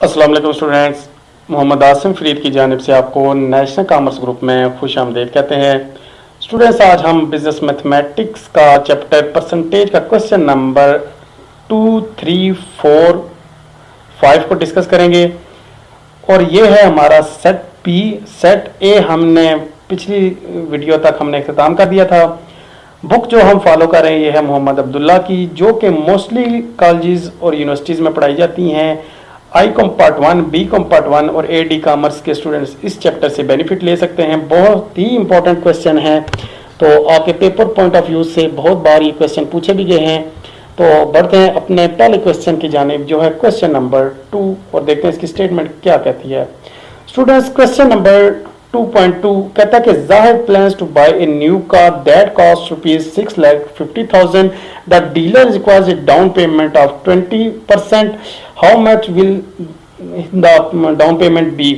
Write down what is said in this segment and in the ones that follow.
अस्सलाम वालेकुम स्टूडेंट्स, मोहम्मद आसिम फरीद की जानिब से आपको नेशनल कॉमर्स ग्रुप में खुश आमदीद कहते हैं। स्टूडेंट्स, आज हम बिजनेस मैथमेटिक्स का चैप्टर परसेंटेज का क्वेश्चन नंबर 2, 3, 4, 5 को डिस्कस करेंगे। और ये है हमारा सेट बी। सेट ए हमने पिछली वीडियो तक हमने इख्तिताम कर दिया था। बुक जो हम फॉलो कर रहे हैं ये है मोहम्मद अब्दुल्ला की, जो कि मोस्टली कॉलेजेस और यूनिवर्सिटीज़ में पढ़ाई जाती हैं। I com part 1, B com part 1 और ए डी कॉमर्स के स्टूडेंट्स इस चैप्टर से बेनिफिट ले सकते हैं। बहुत ही इंपॉर्टेंट क्वेश्चन है, तो आपके पेपर पॉइंट ऑफ व्यू से बहुत बार ये क्वेश्चन पूछे भी गए हैं। तो बढ़ते हैं अपने पहले क्वेश्चन की जानिब, जो है क्वेश्चन नंबर 2, और देखते हैं इसकी स्टेटमेंट क्या कहती है। स्टूडेंट्स, क्वेश्चन नंबर 2.2 कहता है कि Zahid plans to buy a new car that cost ₹6,50,000। The dealer requires a down payment of 20%। How much will the down payment be.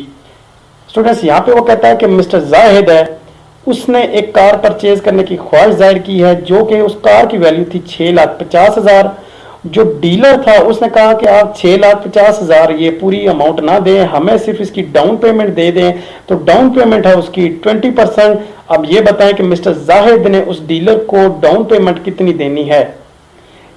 Students, यहाँ पे वो कहता है कि मिस्टर जाहिद है, उसने एक कार परचेज करने की ख्वाहिश जाहिर की है, जो कि उस कार की वैल्यू थी 6,50,000। जो डीलर था उसने कहा कि आप 6,50,000 ये पूरी अमाउंट ना दें, हमें सिर्फ इसकी डाउन पेमेंट दे दें। तो डाउन पेमेंट है उसकी 20%। अब ये बताएं कि मिस्टर जाहिद ने उस डीलर को डाउन पेमेंट कितनी देनी है।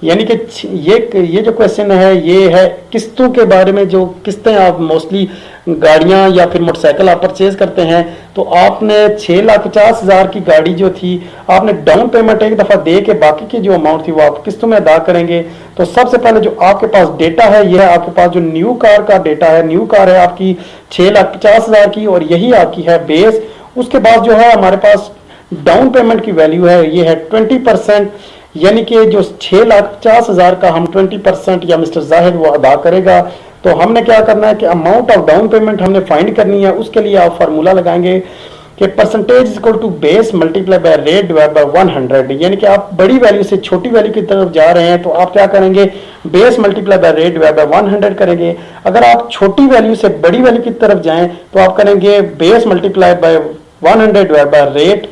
यानी कि ये जो क्वेश्चन है ये है किस्तों के बारे में। जो किस्तें आप मोस्टली गाड़ियां या फिर मोटरसाइकिल आप परचेज करते हैं, तो आपने 6,50,000 की गाड़ी जो थी आपने डाउन पेमेंट एक दफ़ा दे के बाकी की जो अमाउंट थी वो आप किस्तों में अदा करेंगे। तो सबसे पहले जो आपके पास डेटा है ये है आपके पास जो न्यू कार का डेटा है। न्यू कार है आपकी 6,50,000 की और यही आपकी है बेस। उसके बाद जो है हमारे पास डाउन पेमेंट की वैल्यू है ये है 20%। यानी कि जो 6,50,000 का हम 20% या मिस्टर जाहिद वो अदा करेगा। तो हमने क्या करना है कि अमाउंट ऑफ डाउन पेमेंट हमने फाइंड करनी है। उसके लिए आप फार्मूला लगाएंगे कि percentage equal to base multiply by rate divide by 100। यानी कि आप बड़ी वैल्यू से छोटी वैल्यू की तरफ जा रहे हैं तो आप क्या करेंगे, base multiply by rate divide by 100 करेंगे। अगर आप छोटी वैल्यू से बड़ी वैल्यू की तरफ जाएं तो आप करेंगे base multiply bye 100 divide by rate.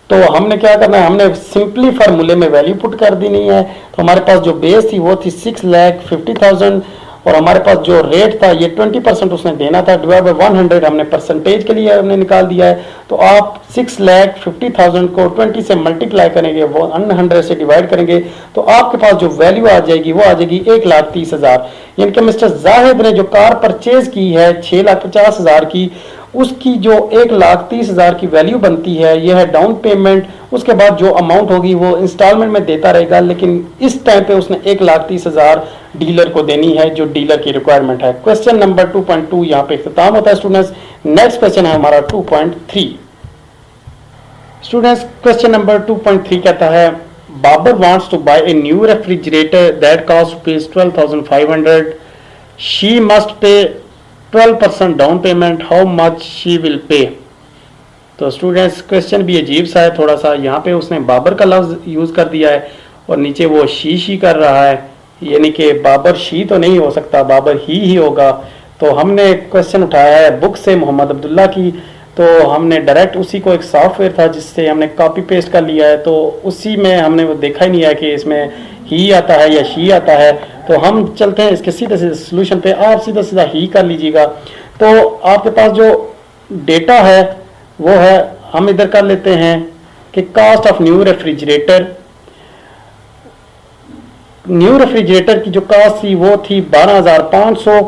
तो हमने क्या करना है, हमने सिंपली फार्मूले में वैल्यू पुट कर देनी है। तो हमारे पास जो बेस थी वो थी 6,50,000 और हमारे पास जो रेट था ये 20% उसने देना था, डिवाइड बाय 100 हमने परसेंटेज के लिए हमने निकाल दिया है। तो आप 6,50,000 को 20 से मल्टीप्लाई करेंगे, 100 से डिवाइड करेंगे, तो आपके पास जो वैल्यू आ जाएगी वो आ जाएगी 1,30,000। यानी कि मिस्टर जाहिद ने जो कार परचेज की है 6,50,000 की, उसकी जो 1,30,000 की वैल्यू बनती है यह है डाउन पेमेंट। उसके बाद जो अमाउंट होगी वो इंस्टॉलमेंट में देता रहेगा, लेकिन इस टाइम पे उसने 1,30,000 डीलर को देनी है जो डीलर की रिक्वायरमेंट है। क्वेश्चन नंबर 2.2 यहाँ पे इख्तिताम होता है स्टूडेंट्स। नेक्स्ट क्वेश्चन है हमारा 2.3। स्टूडेंट्स, क्वेश्चन नंबर 2.3 कहता है Babar wants to buy a new refrigerator that cost ₹12,500। She must pay 12% down payment. How much she will pay. तो स्टूडेंट्स, क्वेश्चन भी अजीब सा है थोड़ा सा। यहाँ पे उसने बाबर का लफ्ज यूज कर दिया है और नीचे वो शी कर रहा है, यानी कि बाबर शी तो नहीं हो सकता, बाबर ही होगा। तो हमने क्वेश्चन उठाया है बुक से मोहम्मद अब्दुल्ला की, तो हमने डायरेक्ट उसी को, एक सॉफ्टवेयर था जिससे हमने कॉपी पेस्ट कर लिया है, तो उसी में हमने वो देखा ही नहीं है कि इसमें ही आता है या शी आता है। तो हम चलते हैं इसके सीधे सीधे सोल्यूशन पे। आप सीधा सीधा ही कर लीजिएगा। तो आपके पास जो डेटा है वो है, हम इधर कर लेते हैं कि cost of new refrigerator. New refrigerator की जो कास्ट थी वो थी 12,500।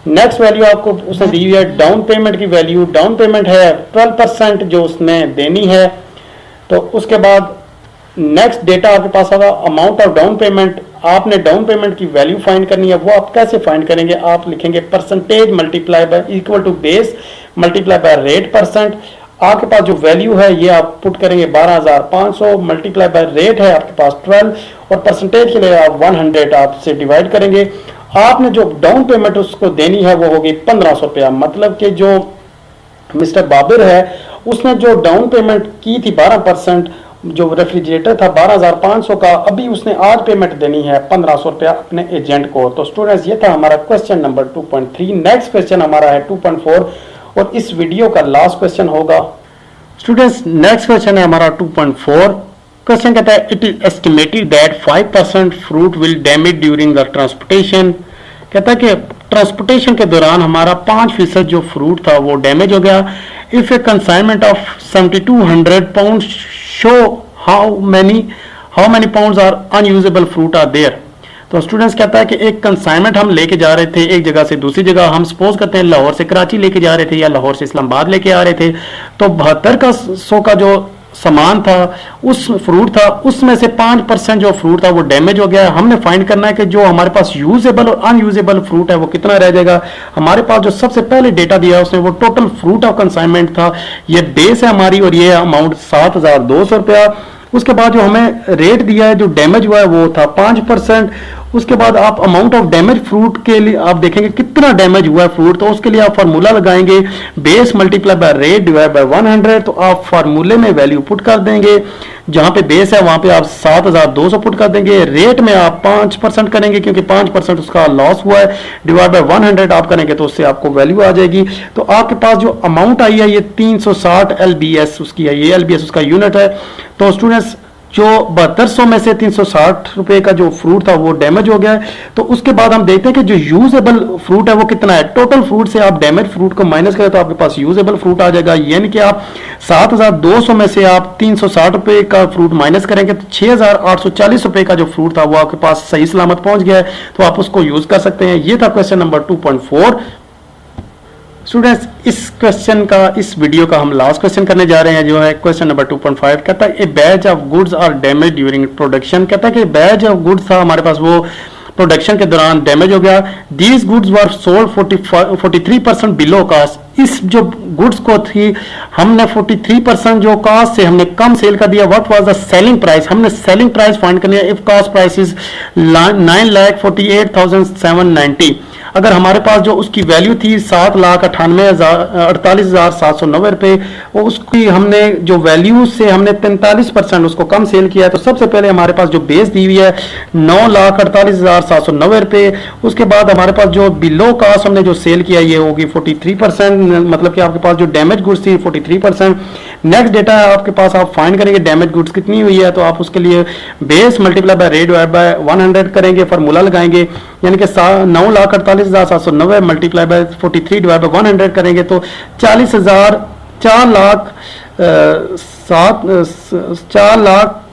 नेक्स्ट वैल्यू आपको उसने दी हुई है डाउन पेमेंट की वैल्यू। डाउन पेमेंट है 12% जो उसने देनी है। तो उसके बाद नेक्स्ट डेटा आपके पास होगा अमाउंट ऑफ डाउन पेमेंट। आपने डाउन पेमेंट की वैल्यू फाइंड करनी है। वो आप कैसे फाइंड करेंगे, आप लिखेंगे percentage multiply by equal to base multiply by rate percent. आपके पास जो वैल्यू है ये आप पुट करेंगे 12,500 मल्टीप्लाई बाय रेट है आपके पास 12 और परसेंटेज के लिए आप 100 आपसे डिवाइड करेंगे। आपने जो डाउन पेमेंट उसको देनी है वो होगी 1,500 रुपया। मतलब कि जो मिस्टर बाबर है उसने जो डाउन पेमेंट की थी 12%, जो रेफ्रिजरेटर था 12,500 का, अभी उसने आज पेमेंट देनी है 1,500 रुपया अपने एजेंट को। तो स्टूडेंट्स, ये था हमारा क्वेश्चन नंबर 2.3। नेक्स्ट क्वेश्चन हमारा है 2.4 और इस वीडियो का लास्ट क्वेश्चन होगा। स्टूडेंट्स, नेक्स्ट क्वेश्चन है हमारा 2.4। क्वेश्चन कहता है it is estimated that 5% fruit will damage during the transportation. कहता है कि ट्रांसपोर्टेशन के दौरान हमारा 5% जो फ्रूट था वो डैमेज हो गया। If a consignment of 7200 pound show how many pounds are unusable fruit are there. तो स्टूडेंट्स कहता है कि एक कंसाइनमेंट हम लेके जा रहे थे एक जगह से दूसरी जगह, हम सपोज करते हैं लाहौर से कराची लेके जा रहे थे या लाहौर से इस्लामाबाद लेके आ रहे थे, तो 72 का जो सामान था, उस फ्रूट था, उसमें से 5% जो फ्रूट था वो डैमेज हो गया। हमने फाइंड करना है कि जो हमारे पास यूजेबल और अनयूजेबल फ्रूट है वो कितना रह जाएगा। हमारे पास जो सबसे पहले डेटा दिया उसने वो टोटल फ्रूट ऑफ कंसाइनमेंट था, ये बेस है हमारी और ये अमाउंट 7200 रुपया। उसके बाद जो हमें रेट दिया है जो डैमेज हुआ है वो था 5%। उसके बाद आप अमाउंट ऑफ डैमेज फ्रूट के लिए आप देखेंगे कितना डैमेज हुआ है फ्रूट, तो उसके लिए आप फार्मूला लगाएंगे base multiply by rate divide by 100। तो आप फार्मूले में वैल्यू पुट कर देंगे, जहां पे बेस है वहां पे आप 7200 पुट कर देंगे, रेट में आप 5% करेंगे क्योंकि 5% उसका लॉस हुआ है, डिवाइड बाय 100 आप करेंगे तो उससे आपको वैल्यू आ जाएगी। तो आपके पास जो अमाउंट आई है ये 360 LBS उसकी है, ये LBS उसका यूनिट है। तो स्टूडेंट्स जो 7200 में से 360 रुपए का जो फ्रूट था वो डैमेज हो गया है। तो उसके बाद हम देखते हैं कि जो यूजेबल फ्रूट है वो कितना है। टोटल फ्रूट से आप डैमेज फ्रूट को माइनस करें तो आपके पास यूजेबल फ्रूट आ जाएगा, यानी कि आप 7200 में से आप 360 रुपए का फ्रूट माइनस करेंगे तो 6840 रुपए का जो फ्रूट था वो आपके पास सही सलामत पहुंच गया है, तो आप उसको यूज कर सकते हैं। ये था क्वेश्चन नंबर 2.4। स्टूडेंट्स इस क्वेश्चन का, इस वीडियो का हम लास्ट क्वेश्चन करने जा रहे हैं जो है क्वेश्चन नंबर 2.5। कहता है a batch of goods are damage during production. कहता है कि बैच ऑफ गुड्स था हमारे पास वो प्रोडक्शन के दौरान डैमेज हो गया। These goods were sold 43% below cost. इस जो गुड्स को थी हमने 43% जो कास्ट से हमने कम सेल कर दिया। What was the selling price, हमने सेलिंग प्राइस फाइंड करनी है। इफ कास्ट प्राइस इज 9,48,790, अगर हमारे पास जो उसकी वैल्यू थी 7,48,790 रुपए, वो उसकी हमने जो वैल्यू से हमने 43% उसको कम सेल किया है। तो सबसे पहले हमारे पास जो बेस दी हुई है 9,48,790 रुपए। उसके बाद हमारे पास जो बिलो कास्ट हमने जो सेल किया ये होगी 43%, मतलब कि आपके पास जो डैमेज गुड्स थी 43%। नेक्स्ट डेटा है आपके पास, आप फाइंड करेंगे डैमेज गुड्स कितनी हुई है, तो आप उसके लिए base multiply by rate divide by 100 करेंगे, फार्मूला लगाएंगे, यानी कि 9,48,790 मल्टीप्लाई बाय 43 डिवाइड बाय 100 करेंगे तो 4 लाख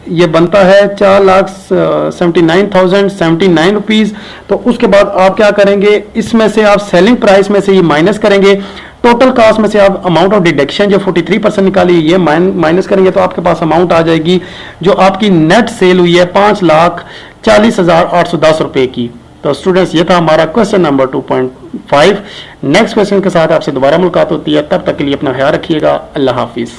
ये बनता है 4,79,079 रुपीज। तो उसके बाद आप क्या करेंगे, इसमें से आप सेलिंग प्राइस में से ये माइनस करेंगे, टोटल कास्ट में से आप अमाउंट ऑफ डिडक्शन जो 43% निकाली ये माइनस करेंगे, तो आपके पास अमाउंट आ जाएगी जो आपकी नेट सेल हुई है 5,40,810 रुपए की। तो स्टूडेंट्स ये था हमारा क्वेश्चन नंबर 2.5। नेक्स्ट क्वेश्चन के साथ आपसे दोबारा मुलाकात होती है, तब तक के लिए अपना ख्याल रखिएगा। अल्लाह हाफिज।